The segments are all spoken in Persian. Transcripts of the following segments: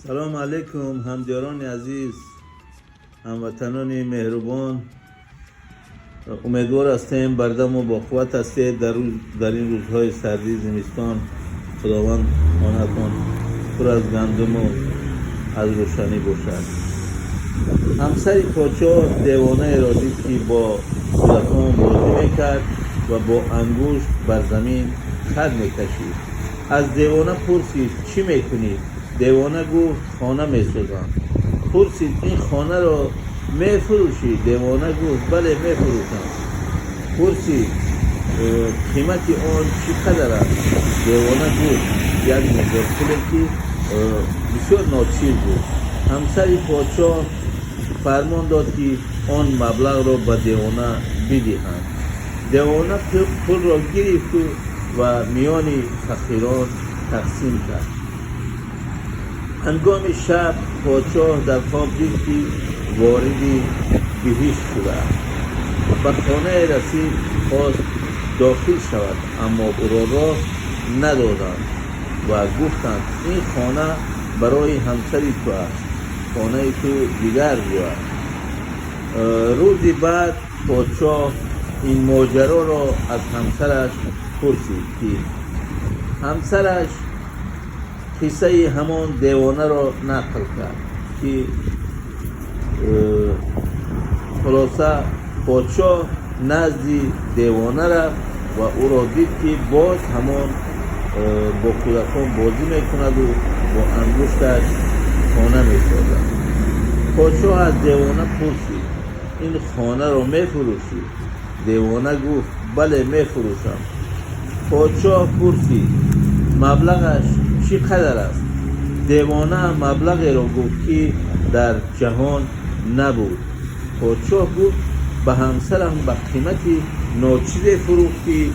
سلام علیکم همدیاران عزیز، هموطنان مهربان. امیدوار هستیم بردم و با قوت هستید در این روزهای سردی زمستان. خداوند خانه‌تان پر از گندم و از روشنی باشد. همسر پادشاه دیوانه را دید که با کودکان بازی میکرد و با انگشت بر زمین خط میکشید. از دیوانه پرسید چی میکنید؟ دیوانه گفت خانه میسازم. پرسید این خانه را میفروشی؟ دیوانه گفت بله میفروشم. پرسید قیمت آن چقدر است؟ دیوانه گفت 1,000,000 پول که بسیار ناچیز بود. همسر پادشاه فرمان داد که آن مبلغ را به دیوانه بدهند. دیوانه پول را گرفت و میان فقیران تقسیم کرد. هنگام شب پادشاه در خواب دید که وارد بهشت شده. به خانه رسید، خواست داخل شود اما او را راه ندادند و گفتند این خانه برای همسر تو است، خانه تو دیگر بود. روزی بعد پادشاه این ماجرا را از همسرش پرسید که همسرش قصه همان دیوانه را نقل کرد که خلاصه پادشاه نزد دیوانه رفت و او را دید که باز همان با کودکان بازی میکند و با انگشتش خانه میسازد. پادشاه از دیوانه پرسید این خانه را میفروشی؟ دیوانه گفت بله میفروشم. پادشاه پرسید مبلغش چقدر است؟ دیوانه مبلغی را گفت که در جهان نبود. پادشاه گفت به همسرم به قیمتی ناچیز فروختی.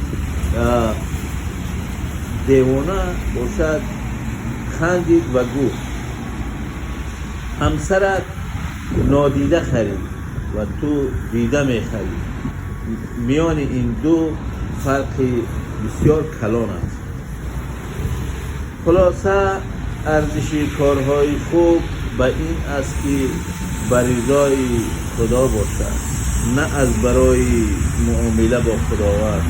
دیوانه باشد خندید و گفت همسرت نادیده خرید و تو دیده میخری. میان این دو فرقی بسیار کلان است. خلاصه ارزش کارهای خوب به این است که برای خدا باشد، نه از برای معامله با خداوند.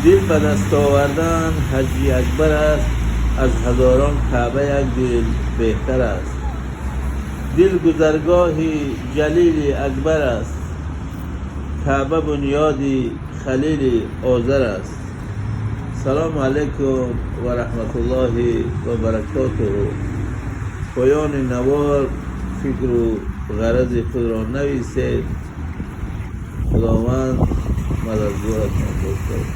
دل به دست آوردن حجی اکبر است، از هزاران کعبه یک دل بهتر است. دل گذرگاه جلیل اکبر است، کعبه بنیاد خلیل آذر است. سلام علیکم و رحمت الله و برکاته. پایان نوار فکر و غرض خود را نویسید. خداوند مددگارتان باشد.